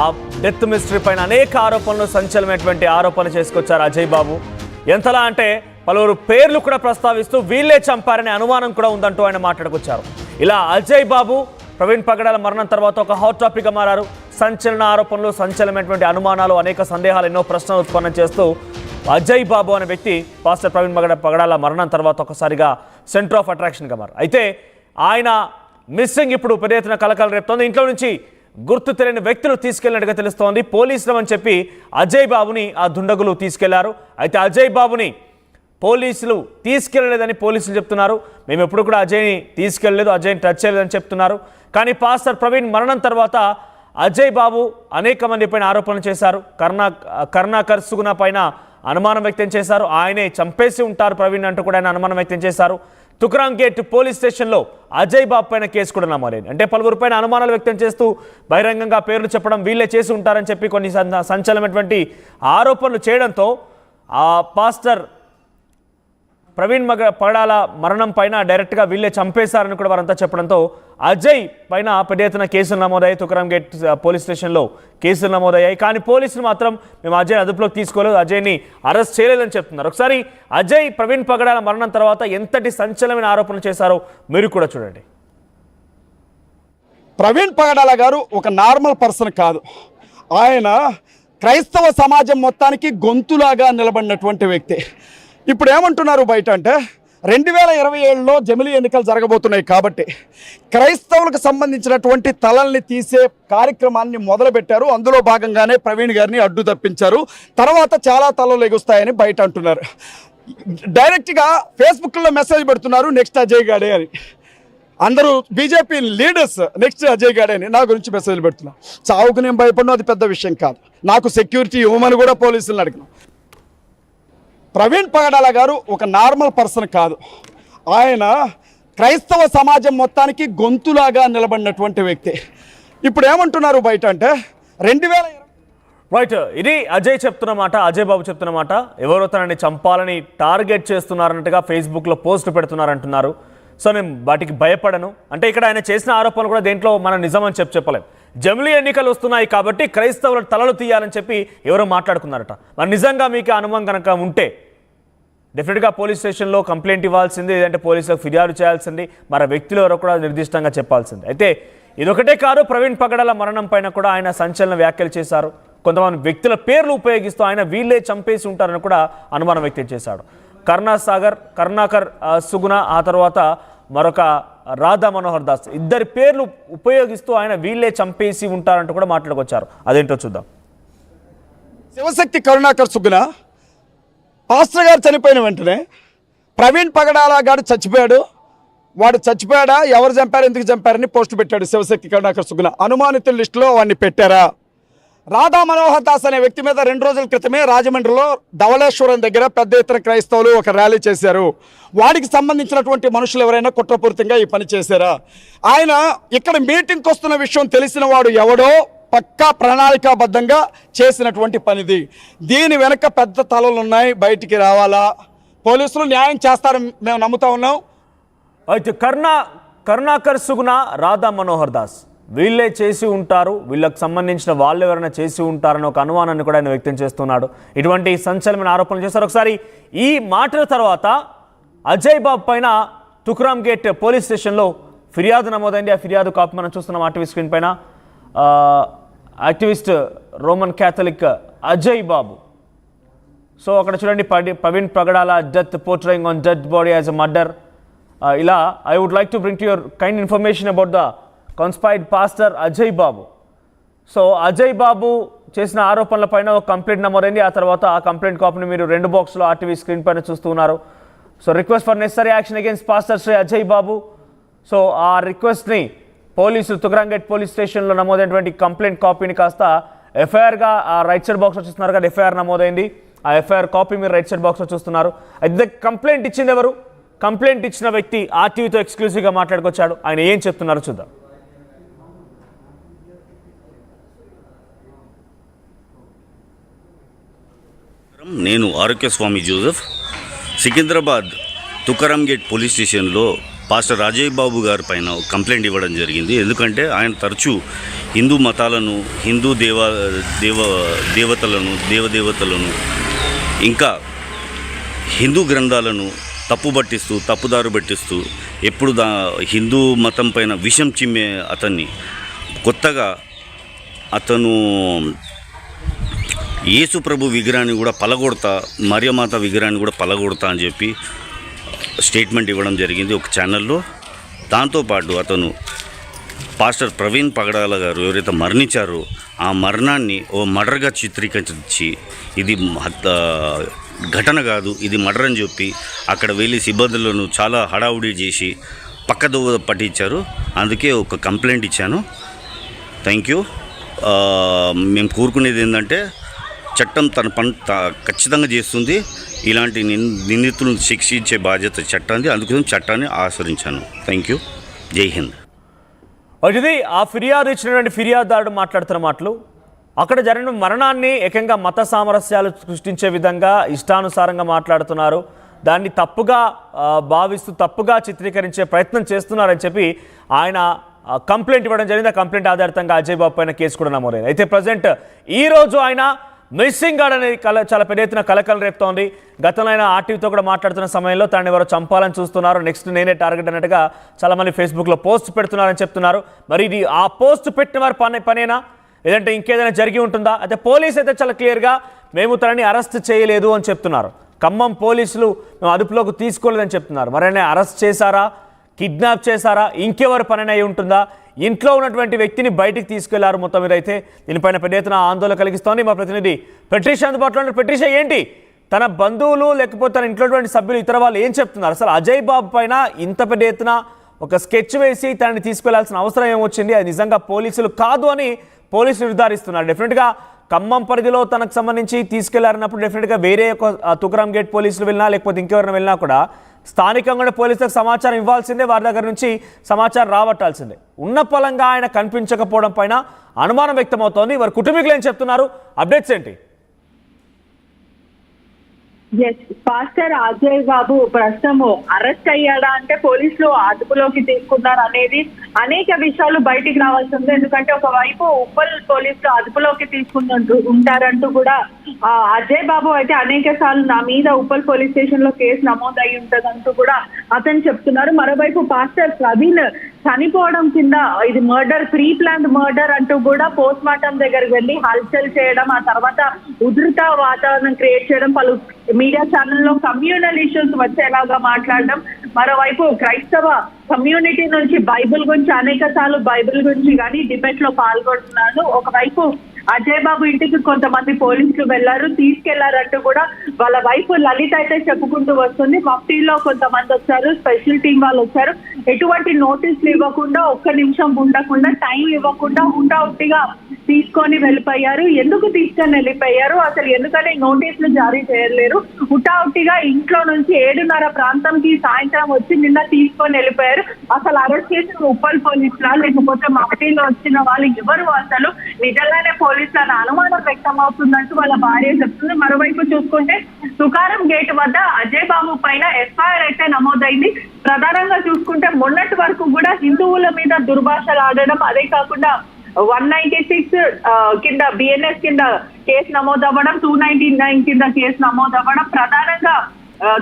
ఆ death mystery పైన అనేక ఆరోపణలు, సంచలనమైనటువంటి ఆరోపణలు చేసుకొచ్చారు అజయ్ బాబు. ఎంతలా అంటే పలువురు పేర్లు కూడా ప్రస్తావిస్తూ వీళ్ళే చంపారనే అనుమానం కూడా ఉందంటూ ఆయన మాట్లాడుకొచ్చారు. ఇలా అజయ్ బాబు, ప్రవీణ్ పగడాల మరణం తర్వాత ఒక హాట్ టాపిక్గా మారారు. సంచలన ఆరోపణలు, సంచలనమైనటువంటి అనుమానాలు, అనేక సందేహాలు, ఎన్నో ప్రశ్నలు ఉత్పన్నం చేస్తూ అజయ్ బాబు అనే వ్యక్తి పాస్టర్ ప్రవీణ్ పగడాల మరణం తర్వాత ఒకసారిగా సెంటర్ ఆఫ్ అట్రాక్షన్గా మారు. అయితే ఆయన మిస్సింగ్ ఇప్పుడు పెద్ద ఎత్తున కలకలం రేపుతోంది. ఇంట్లో నుంచి గుర్తు తెలియని వ్యక్తులు తీసుకెళ్లినట్టుగా తెలుస్తోంది. పోలీసులు అని చెప్పి అజయ్ బాబుని ఆ దుండగులు తీసుకెళ్లారు. అయితే అజయ్ బాబుని పోలీసులు తీసుకెళ్లలేదని పోలీసులు చెప్తున్నారు. మేము ఎప్పుడు కూడా అజయ్ని తీసుకెళ్లలేదు, అజయ్ని టచ్ చేయలేదని చెప్తున్నారు. కానీ పాస్టర్ ప్రవీణ్ మరణం తర్వాత అజయ్ బాబు అనేక మంది పైన ఆరోపణలు చేశారు. కరుణాకర్ సుగుణ పైన అనుమానం వ్యక్తం చేశారు. ఆయనే చంపేసి ఉంటారు ప్రవీణ్ అంటూ కూడా ఆయన అనుమానం వ్యక్తం చేశారు. తుక్రాం గేట్ పోలీస్ స్టేషన్లో అజయ్ బాబు పైన కేసు కూడా నమోదైంది. అంటే పలువురు పైన అనుమానాలు వ్యక్తం చేస్తూ బహిరంగంగా పేర్లు చెప్పడం, వీళ్ళే చేసి ఉంటారని చెప్పి కొన్ని సంచలనమైనటువంటి ఆరోపణలు చేయడంతో ఆ పాస్టర్ ప్రవీణ్ పగడాల మరణం పైన డైరెక్ట్గా వీళ్ళే చంపేశారని కూడా వారంతా చెప్పడంతో అజయ్ పైన పెద్ద ఎత్తున కేసులు నమోదయ్యాయి. తుక్రాం గేట్ పోలీస్ స్టేషన్లో కేసులు నమోదయ్యాయి. కానీ పోలీసులు మాత్రం మేము అజయ్ అదుపులోకి తీసుకోలేదు, అజయ్ని అరెస్ట్ చేయలేదని చెప్తున్నారు. ఒకసారి అజయ్ ప్రవీణ్ పగడాల మరణం తర్వాత ఎంతటి సంచలనమైన ఆరోపణలు చేశారో మీరు కూడా చూడండి. ప్రవీణ్ పగడాల గారు ఒక నార్మల్ పర్సన్ కాదు. ఆయన క్రైస్తవ సమాజం మొత్తానికి గొంతులాగా నిలబడినటువంటి వ్యక్తి. ఇప్పుడు ఏమంటున్నారు బయట అంటే 2027లో జమిలీ ఎన్నికలు జరగబోతున్నాయి కాబట్టి క్రైస్తవులకు సంబంధించినటువంటి తలల్ని తీసే కార్యక్రమాన్ని మొదలుపెట్టారు. అందులో భాగంగానే ప్రవీణ్ గారిని అడ్డు తప్పించారు. తర్వాత చాలా తలలు ఎగుస్తాయని బయట అంటున్నారు. డైరెక్ట్గా ఫేస్బుక్లో మెసేజ్ పెడుతున్నారు, నెక్స్ట్ అజయ్ గాడే అని. అందరూ బీజేపీ లీడర్స్ నెక్స్ట్ అజయ్ గాడే అని నా గురించి మెసేజ్లు పెడుతున్నారు. చావుకు నేను భయపడిన అది పెద్ద విషయం కాదు. నాకు సెక్యూరిటీ ఇవ్వమని కూడా పోలీసులను అడిగినాం. ప్రవీణ్ పగడాల గారు ఒక నార్మల్ పర్సన్ కాదు. ఆయన క్రైస్తవ సమాజం మొత్తానికి గొంతులాగా నిలబడినటువంటి వ్యక్తి. ఇప్పుడు ఏమంటున్నారు బయట అంటే 2020 రైట్, ఇది అజయ్ చెప్తున్న మాట, అజయ్ బాబు చెప్తున్న మాట. ఎవరో తనని చంపాలని టార్గెట్ చేస్తున్నారన్నట్టుగా ఫేస్బుక్లో పోస్ట్ పెడుతున్నారంటున్నారు. సో నేను వాటికి భయపడను అంటే ఇక్కడ ఆయన చేసిన ఆరోపణలు కూడా దేంట్లో మనం నిజమని చెప్పలేం. జమిలీ ఎన్నికలు వస్తున్నాయి కాబట్టి క్రైస్తవుల తలలు తీయాలని చెప్పి ఎవరో మాట్లాడుకున్నారట. మరి నిజంగా మీకు అనుమానం కనుక ఉంటే డెఫినెట్గా పోలీస్ స్టేషన్లో కంప్లైంట్ ఇవ్వాల్సింది, లేదంటే పోలీసులకు ఫిర్యాదు చేయాల్సింది, మరి వ్యక్తులు ఎవరో కూడా నిర్దిష్టంగా చెప్పాల్సింది. అయితే ఇదొకటే కాదు, ప్రవీణ్ పగడాల మరణం పైన కూడా ఆయన సంచలన వ్యాఖ్యలు చేశారు. కొంతమంది వ్యక్తుల పేర్లు ఉపయోగిస్తూ ఆయన వీళ్ళే చంపేసి ఉంటారని కూడా అనుమానం వ్యక్తం చేశాడు. కరుణాకర్ సుగుణ, ఆ తర్వాత మరొక రాధా మనోహర్ దాస్, ఇద్దరి పేర్లు ఉపయోగిస్తూ ఆయన వీళ్ళే చంపేసి ఉంటారంటూ కూడా మాట్లాడుకొచ్చారు. అదేంటో చూద్దాం. శివశక్తి కరుణాకర్ సుగుణ పాస్టర్ గారు చనిపోయిన వెంటనే ప్రవీణ్ పగడాల గారు చచ్చిపోయాడు, వాడు చచ్చిపోయాడా, ఎవరు చంపారు, ఎందుకు చంపారని పోస్ట్ పెట్టాడు శివశక్తి కరుణాకర్ సుగుణ. అనుమానితుల లిస్టులో వాడిని పెట్టారా? రాధా మనోహర్ దాస్ అనే వ్యక్తి మీద 2 రోజుల క్రితమే రాజమండ్రిలో ధవళేశ్వరం దగ్గర పెద్ద ఎత్తున క్రైస్తవులు ఒక ర్యాలీ చేశారు. వాడికి సంబంధించినటువంటి మనుషులు ఎవరైనా కుట్రపూరితంగా ఈ పని చేశారా? ఆయన ఇక్కడ మీటింగ్కి వస్తున్న విషయం తెలిసిన వాడు ఎవడో పక్కా ప్రణాళికాబద్ధంగా చేసినటువంటి పనిది. దీని వెనక పెద్ద తలలు ఉన్నాయి, బయటికి రావాలా? పోలీసులు న్యాయం చేస్తారని మేము నమ్ముతా ఉన్నాం. అయితే కరుణాకర్ సుగుణ, రాధా మనోహర్ దాస్ వీళ్ళే చేసి ఉంటారు, వీళ్ళకి సంబంధించిన వాళ్ళు ఎవరైనా చేసి ఉంటారని ఒక అనుమానాన్ని కూడా ఆయన వ్యక్తం చేస్తున్నాడు. ఇటువంటి సంచలనమైన ఆరోపణలు చేశారు. ఒకసారి ఈ మాటల తర్వాత అజయ్ బాబు పైన తుక్రాం గేట్ పోలీస్ స్టేషన్లో ఫిర్యాదు నమోదైంది. ఆ ఫిర్యాదు కాపీ మనం చూస్తున్నాం ఆర్టీవీ స్క్రీన్ పైన. Activist Roman Catholic Ajay Babu. So అక్కడ చూడండి, Praveen Pagadala death portraying on dead body as a murder. ఇలా I would like to bring to your kind information about the conspired pastor Ajay Babu. So Ajay Babu చేసిన ఆరోపణల పైన ఒక కంప్లైంట్ నమోదైంది. ఆ తర్వాత ఆ కంప్లైంట్ కాపీని మీరు 2 బాక్స్లో ఆర్టీవీ స్క్రీన్ పైన చూస్తున్నారు. So request for necessary action against pastor Shri Ajay Babu. So ఆ రిక్వెస్ట్ని పోలీసులు తుక్రాం గేట్ పోలీస్ స్టేషన్లో నమోదైనటువంటి కంప్లైంట్ కాపీని కాస్త ఎఫ్ఐఆర్గా ఆ రైట్ సైడ్ బాక్స్లో చూస్తున్నారు కదా, ఎఫ్ఐఆర్ నమోదైంది. ఆ ఎఫ్ఐఆర్ కాపీ మీరు రైట్ సైడ్ బాక్స్లో చూస్తున్నారు. అయితే కంప్లైంట్ ఇచ్చింది ఎవరు? కంప్లైంట్ ఇచ్చిన వ్యక్తి ఆర్టీవీతో ఎక్స్క్లూజివ్గా మాట్లాడుకొచ్చాడు. ఆయన ఏం చెప్తున్నారో చూద్దాం. నేను Arogyaswamy Joseph, Secunderabad Tukaram gate police స్టేషన్లో పాస్టర్ అజయ్ బాబు గారి పైన కంప్లైంట్ ఇవ్వడం జరిగింది. ఎందుకంటే ఆయన తరచూ హిందూ మతాలను, హిందూ దేవదేవతలను ఇంకా హిందూ గ్రంథాలను తప్పుబట్టిస్తూ, తప్పుదారు పట్టిస్తూ ఎప్పుడు హిందూ మతం పైన విషం చిమ్మే అతన్ని కొత్తగా అతను యేసు ప్రభు విగ్రహాన్ని కూడా పలగొడతా, మరియమాత విగ్రహాన్ని కూడా పలగొడతా అని చెప్పి స్టేట్మెంట్ ఇవ్వడం జరిగింది ఒక ఛానల్లో. దాంతోపాటు అతను పాస్టర్ ప్రవీణ్ పగడాల గారు ఎవరైతే మరణించారో ఆ మరణాన్ని ఓ మర్డర్గా చిత్రీకరించి ఇది ఘటన కాదు, ఇది మర్డర్ అని చెప్పి అక్కడ వెళ్ళి సిబ్బందులను చాలా హడావుడి చేసి పక్కదోవ పట్టించారు. అందుకే ఒక కంప్లైంట్ ఇచ్చాను. Thank you. మేము కోరుకునేది ఏంటంటే చట్టం తన పని ఖచ్చితంగా చేస్తుంది. ఇలాంటి నిందితులను శిక్షించే బాధ్యత చట్టాన్ని, అందుకోసం చట్టాన్ని ఆచరించాను. Thank you. జై హింద్. ఇది ఆ ఫిర్యాదు ఇచ్చినటువంటి ఫిర్యాదుదారుడు మాట్లాడుతున్న మాటలు. అక్కడ జరిగిన మరణాన్ని ఏకంగా మత సామరస్యాలు సృష్టించే విధంగా ఇష్టానుసారంగా మాట్లాడుతున్నారు, దాన్ని తప్పుగా భావిస్తూ తప్పుగా చిత్రీకరించే ప్రయత్నం చేస్తున్నారని చెప్పి ఆయన కంప్లైంట్ ఇవ్వడం జరిగింది. ఆ కంప్లైంట్ ఆధారితంగా అజయ్ బాబు పైన కేసు కూడా నమోదైంది. అయితే ప్రజెంట్ ఈరోజు ఆయన మిస్సింగ్ గార్డ్ అనేది చాలా పెద్ద ఎత్తున కలకలం రేపుతోంది. గతంలో ఆయన ఆర్టీవీతో కూడా మాట్లాడుతున్న సమయంలో తనని ఎవరో చంపాలని చూస్తున్నారు, నెక్స్ట్ నేనే టార్గెట్ అన్నట్టుగా చాలామంది ఫేస్బుక్లో పోస్ట్ పెడుతున్నారని చెప్తున్నారు. మరి ఇది ఆ పోస్ట్ పెట్టిన వారి పనేనా, లేదంటే ఇంకేదైనా జరిగి ఉంటుందా? అయితే పోలీసు అయితే చాలా క్లియర్గా మేము తనని అరెస్ట్ చేయలేదు అని చెప్తున్నారు. ఖమ్మం పోలీసులు మేము అదుపులోకి తీసుకోలేదని చెప్తున్నారు. మరి ఆయన అరెస్ట్ చేశారా, కిడ్నాప్ చేశారా, ఇంకెవరి పనైనా అయి ఉంటుందా? ఇంట్లో ఉన్నటువంటి వ్యక్తిని బయటికి తీసుకెళ్లారు. మొత్తం మీద అయితే దీనిపైన పెద్ద ఎత్తున ఆందోళన కలిగిస్తోంది. మా ప్రతినిధి పెట్రిషా అందుబాటులో ఉన్న. పెట్రిషా, ఏంటి తన బంధువులు లేకపోతే తన ఇంట్లో సభ్యులు ఇతర వాళ్ళు ఏం చెప్తున్నారు? అసలు అజయ్ బాబు పైన ఇంత పెద్ద ఎత్తున ఒక స్కెచ్ వేసి తనని తీసుకెళ్లాల్సిన అవసరం ఏమొచ్చింది? అది నిజంగా పోలీసులు కాదు అని పోలీసులు నిర్ధారిస్తున్నారు. డెఫినెట్గా ఖమ్మం పరిధిలో తనకు సంబంధించి తీసుకెళ్లారన్నప్పుడు డెఫినెట్గా వేరే ఒక తుకరాం గేట్ పోలీసులు వెళ్ళినా లేకపోతే ఇంకెవరైనా వెళ్ళినా కూడా స్థానికంగా పోలీసులకు సమాచారం ఇవ్వాల్సిందే, వారి దగ్గర నుంచి సమాచారం రాబట్టాల్సిందే. ఉన్న పలంగా ఆయన కనిపించకపోవడం పైన అనుమానం వ్యక్తమవుతోంది. వారి కుటుంబీకులు ఏం చెప్తున్నారు? అప్డేట్స్ ఏంటి? పాస్టర్ అజయ్ బాబు ప్రస్తుతం అరెస్ట్ అయ్యాడా అంటే పోలీసులు అదుపులోకి తీసుకున్నారు అనేది అనేక విషయాలు బయటికి రావాల్సి ఉంది. ఎందుకంటే ఒకవైపు ఉప్పల్ పోలీసులు అదుపులోకి ఉంటారంటూ కూడా అజయ్ బాబు అయితే అనేక సార్లు నా మీద ఉప్పల్ పోలీస్ స్టేషన్ లో కేసు నమోదయ్యి ఉంటదంటూ కూడా అతను చెప్తున్నారు. మరోవైపు పాస్టర్ ప్రవీణ్ చనిపోవడం కింద ఇది మర్డర్, ప్రీ ప్లాన్డ్ మర్డర్ అంటూ కూడా పోస్ట్ మార్టం దగ్గరికి వెళ్ళి హల్చల్ చేయడం, ఆ తర్వాత ఉధృత వాతావరణం క్రియేట్ చేయడం, పలు మీడియా ఛానల్లో కమ్యూనల్ ఇష్యూస్ వచ్చేలాగా మాట్లాడడం, మరోవైపు క్రైస్తవ కమ్యూనిటీ నుంచి బైబిల్ గురించి అనేక సార్లు బైబిల్ గురించి కానీ డిబేట్ లో పాల్గొంటున్నాను. ఒకవైపు అజయ్ బాబు ఇంటికి కొంతమంది పోలీసులు వెళ్లారు, తీసుకెళ్లారంటూ కూడా వాళ్ళ వైపు లలిత అయితే చెప్పుకుంటూ వస్తుంది. మఫ్టీలో కొంతమంది వచ్చారు, స్పెషల్ టీం వాళ్ళు వచ్చారు, ఎటువంటి నోటీసులు ఇవ్వకుండా, ఒక్క నిమిషం ఉండకుండా, టైం ఇవ్వకుండా హుటాహుటిగా తీసుకొని వెళ్ళిపోయారు. ఎందుకు తీసుకొని వెళ్ళిపోయారు, అసలు ఎందుకని నోటీసులు జారీ చేయలేరు, హుటాహుటిగా ఇంట్లో నుంచి 7:30 ప్రాంతంకి సాయంత్రం వచ్చి నిన్న తీసుకొని వెళ్ళిపోయారు. అసలు అరెస్ట్ చేసిన ఉప్పల్ పోలీసులా లేకపోతే మఫ్టీలో వచ్చిన వాళ్ళు ఎవరు, అసలు నిజంగానే పోలీసుల అనుమానం వ్యక్తం అవుతుందంటూ వాళ్ళ భార్య చెప్తుంది. మరోవైపు చూసుకుంటే తుకారం గేట్ వద్ద అజయ్ బాబు పైన ఎఫ్ఐఆర్ అయితే నమోదైంది. ప్రధానంగా చూసుకుంటే మొన్నటి వరకు కూడా హిందువుల మీద దుర్భాషలు ఆడడం, అదే కాకుండా 196 కింద బిఎన్ఎస్ కింద కేసు నమోదవ్వడం, 299 కింద కేసు నమోదవ్వడం, ప్రధానంగా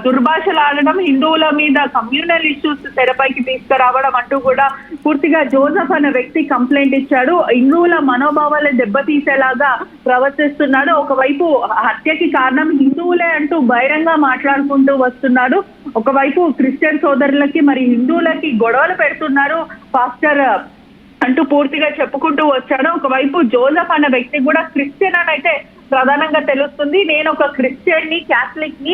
దుర్భాషలు ఆడడం, హిందువుల మీద కమ్యూనల్ ఇష్యూస్ తెరపైకి తీసుకురావడం అంటూ కూడా పూర్తిగా జోసెఫ్ అనే వ్యక్తి కంప్లైంట్ ఇచ్చాడు. హిందువుల మనోభావాలు దెబ్బతీసేలాగా ప్రవర్తిస్తున్నాడు. ఒకవైపు హత్యకి కారణం హిందువులే అంటూ బహిరంగ మాట్లాడుకుంటూ వస్తున్నాడు. ఒకవైపు క్రిస్టియన్ సోదరులకి మరి హిందువులకి గొడవలు పెడుతున్నారు పాస్టర్ అంటూ పూర్తిగా చెప్పుకుంటూ వచ్చాడు. ఒకవైపు జోసెఫ్ అనే వ్యక్తి కూడా క్రిస్టియన్ అని అయితే ప్రధానంగా తెలుస్తుంది. నేను ఒక క్రిస్టియన్ ని, క్యాథలిక్ ని,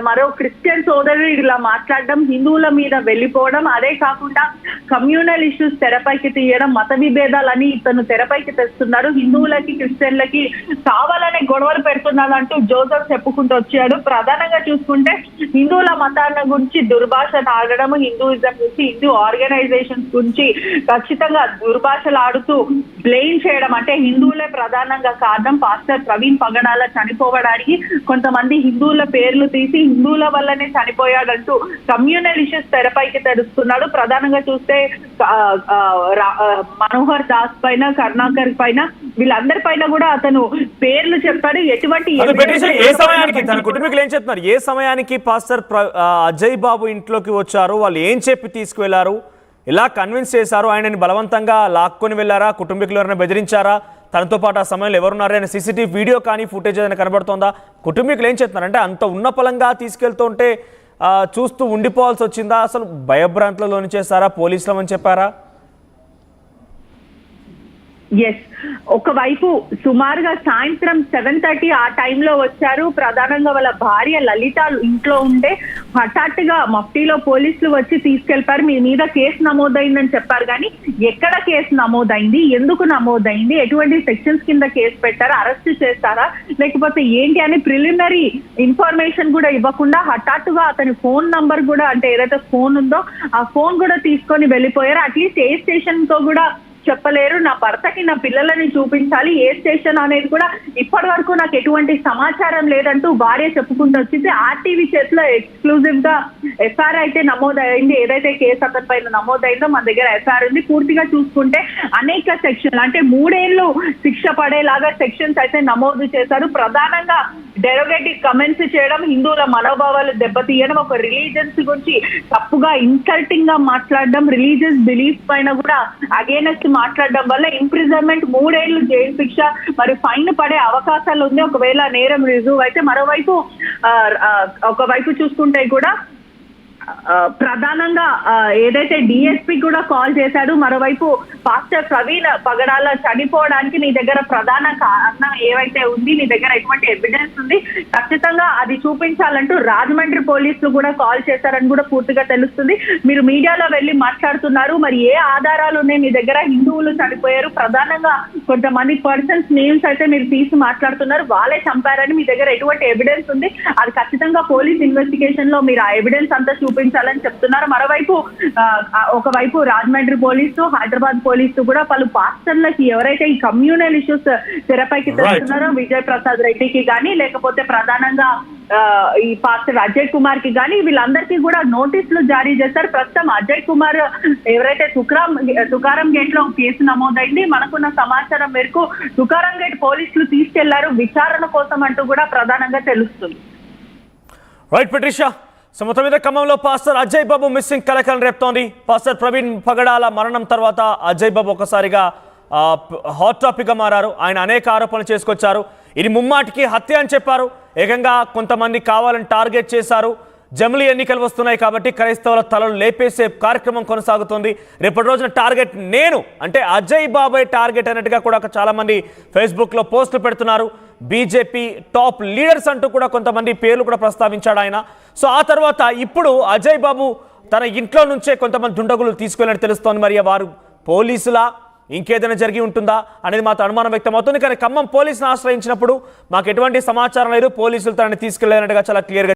మరో క్రిస్టియన్ సోదరుడు ఇలా మాట్లాడడం, హిందువుల మీద వెళ్ళిపోవడం, అదే కాకుండా కమ్యూనల్ ఇష్యూస్ తెరపైకి తీయడం, మత విభేదాలని ఇతను తెరపైకి తెస్తున్నారు, హిందువులకి క్రిస్టియన్లకి కావాలనే గొడవలు పెడుతున్నారు అంటూ జోసెఫ్ చెప్పుకుంటూ వచ్చాడు. ప్రధానంగా చూసుకుంటే హిందువుల మతాల గురించి దుర్భాషను ఆడడం, హిందూయిజం గురించి, హిందూ ఆర్గనైజేషన్స్ గురించి ఖచ్చితంగా దుర్భాషలు ఆడుతూ బ్లేమ్ చేయడం, అంటే హిందువులే ప్రధానంగా కారణం, పాస్టర్ పాస్టర్ ప్రవీణ్ పగడాల చనిపోవడానికి కొంతమంది హిందువుల పేర్లు తీసి హిందువుల వల్లనే చనిపోయాడంటూ కమ్యూనల్ ఇష్యూస్ తెరపైకి తెరుస్తున్నాడు. ప్రధానంగా చూస్తే మనోహర్ దాస్ పైన, కరుణాకర్ పైన, వీళ్ళందరి పైన కూడా అతను పేర్లు చెప్పాడు. ఎటువంటి ఏ సమయానికి తన కుటుంబీకులు ఏం చెప్తున్నారు? ఏ సమయానికి పాస్టర్ అజయ్ బాబు ఇంట్లోకి వచ్చారు? వాళ్ళు ఏం చెప్పి తీసుకువెళ్లారు? ఎలా కన్విన్స్ చేశారు? ఆయనని బలవంతంగా లాక్కొని వెళ్ళారా? కుటుంబీకులు ఎవరైనా బెదిరించారా? తనతో పాటు ఆ సమయంలో ఎవరున్నారు? ఆయన సీసీటీవీ వీడియో కానీ ఫుటేజ్ ఏదైనా కనబడుతోందా? కుటుంబీకులు ఏం చెప్తున్నారు? అంటే అంత ఉన్న పలంగా తీసుకెళ్తుంటే చూస్తూ ఉండిపోవాల్సి వచ్చిందా? అసలు భయభ్రాంతులలో లోని చేస్తారా? పోలీసులమని చెప్పారా? ఎస్, ఒకవైపు సుమారుగా సాయంత్రం 7:30 ఆ టైంలో వచ్చారు. ప్రధానంగా వాళ్ళ భార్య లలిత ఇంట్లో ఉంటే హఠాత్తుగా మఫ్టీలో పోలీసులు వచ్చి తీసుకెళ్లారు. మీ మీద కేసు నమోదైందని చెప్పారు, కానీ ఎక్కడ కేసు నమోదైంది, ఎందుకు నమోదైంది, ఎటువంటి సెక్షన్స్ కింద కేసు పెట్టారా, అరెస్ట్ చేస్తారా లేకపోతే ఏంటి అని ప్రిలిమినరీ ఇన్ఫర్మేషన్ కూడా ఇవ్వకుండా హఠాత్తుగా అతని ఫోన్ నంబర్ కూడా, అంటే ఏదైతే ఫోన్ ఉందో ఆ ఫోన్ కూడా తీసుకొని వెళ్ళిపోయారు. అట్లీస్ట్ ఏ స్టేషన్ తో కూడా చెప్పలేరు. నా భర్తకి నా పిల్లలని చూపించాలి, ఏ స్టేషన్ అనేది కూడా ఇప్పటి వరకు నాకు ఎటువంటి సమాచారం లేదంటూ భార్య చెప్పుకుంటూ వచ్చింది. ఆర్టీవీ చేతిలో ఎక్స్క్లూజివ్ గా ఎఫ్ఐఆర్ అయితే నమోదైంది. ఏదైతే కేసు అతని పైన నమోదైందో మన దగ్గర ఎఫ్ఐఆర్ ఉంది. పూర్తిగా చూసుకుంటే అనేక సెక్షన్లు, అంటే 3 ఏళ్ళు శిక్ష పడేలాగా సెక్షన్స్ అయితే నమోదు చేశారు. ప్రధానంగా డెరోగేటివ్ కమెంట్స్ చేయడం, హిందువుల మనోభావాలు దెబ్బతీయడం, ఒక రిలీజియన్స్ గురించి తప్పుగా ఇన్సల్టింగ్ గా మాట్లాడడం, రిలీజియస్ బిలీఫ్ పైన కూడా అగేనెస్ట్ మాట్లాడడం వల్ల ఇంప్రిజన్మెంట్ 3 ఏళ్ళు జైలు శిక్ష మరి ఫైన్ పడే అవకాశాలు ఉంది ఒకవేళ నేరం రుజువు అయితే. మరోవైపు ఒకవైపు చూసుకుంటే కూడా ప్రధానంగా ఏదైతే డిఎస్పీ కూడా కాల్ చేశాడు. మరోవైపు పాస్టర్ ప్రవీణ్ పగడాల చనిపోవడానికి నీ దగ్గర ప్రధాన కారణం ఏవైతే ఉంది, నీ దగ్గర ఎటువంటి ఎవిడెన్స్ ఉంది, ఖచ్చితంగా అది చూపించాలంటూ రాజమండ్రి పోలీసులు కూడా కాల్ చేశారని కూడా పూర్తిగా తెలుస్తుంది. మీరు మీడియాలో వెళ్ళి మాట్లాడుతున్నారు, మరి ఏ ఆధారాలు ఉన్నాయి మీ దగ్గర? హిందువులు చనిపోయారు, ప్రధానంగా కొంతమంది పర్సన్స్ నేమ్స్ అయితే మీరు తీసి మాట్లాడుతున్నారు, వాళ్ళే చంపారని మీ దగ్గర ఎటువంటి ఎవిడెన్స్ ఉంది? అది ఖచ్చితంగా పోలీస్ ఇన్వెస్టిగేషన్ లో మీరు ఆ ఎవిడెన్స్ అంతా చూపించాలని చెప్తున్నారు. మరోవైపు ఒకవైపు రాజమండ్రి పోలీసు, హైదరాబాద్ పోలీసు కూడా పలు పాస్టర్లకి ఎవరైతే ఈ కమ్యూనల్ ఇష్యూస్ తెరపైకి తెస్తున్నారో విజయ్ ప్రసాద్ రెడ్డికి కానీ, లేకపోతే ప్రధానంగా ఈ పాస్టర్ అజయ్ కుమార్ కి కానీ, వీళ్ళందరికీ కూడా నోటీసులు జారీ చేశారు. ప్రస్తుతం అజయ్ కుమార్ ఎవరైతే తుకారం గేట్ లో కేసు నమోదైంది, మనకున్న సమాచారం మేరకు తుకారం గేట్ పోలీసులు తీసుకెళ్లారు విచారణ కోసం అంటూ కూడా ప్రధానంగా తెలుస్తుంది. రైట్ పెట్రిషా, సో మొత్తం మీద ఖమ్మంలో పాస్టర్ అజయ్ బాబు మిస్సింగ్ కలకలం రేపుతోంది. పాస్టర్ ప్రవీణ్ పగడాల మరణం తర్వాత అజయ్ బాబు ఒకసారిగా హాట్ టాపిక్గా మారారు. ఆయన అనేక ఆరోపణలు చేసుకొచ్చారు. ఇది ముమ్మాటికి హత్య అని చెప్పారు. ఏకంగా కొంతమంది కావాలని టార్గెట్ చేశారు. జమిలీ ఎన్నికలు వస్తున్నాయి కాబట్టి క్రైస్తవుల తలలు లేపేసే కార్యక్రమం కొనసాగుతుంది. రేపటి రోజున టార్గెట్ నేను, అంటే అజయ్ బాబాయ్ టార్గెట్ అన్నట్టుగా కూడా చాలామంది ఫేస్బుక్లో పోస్టులు పెడుతున్నారు. బీజేపీ టాప్ లీడర్స్ అంటూ కూడా కొంతమంది పేర్లు కూడా ప్రస్తావించాడు ఆయన. సో ఆ తర్వాత ఇప్పుడు అజయ్ బాబు తన ఇంట్లో నుంచే కొంతమంది దుండగులు తీసుకెళ్ళినట్టు తెలుస్తోంది. మరి వారు పోలీసులా, ఇంకేదైనా జరిగి ఉంటుందా అనేది మాతో అనుమానం వ్యక్తమవుతుంది. కానీ ఖమ్మం పోలీసును ఆశ్రయించినప్పుడు మాకు ఎటువంటి సమాచారం లేదు, పోలీసులు తనని తీసుకెళ్లారన్నట్టుగా చాలా క్లియర్గా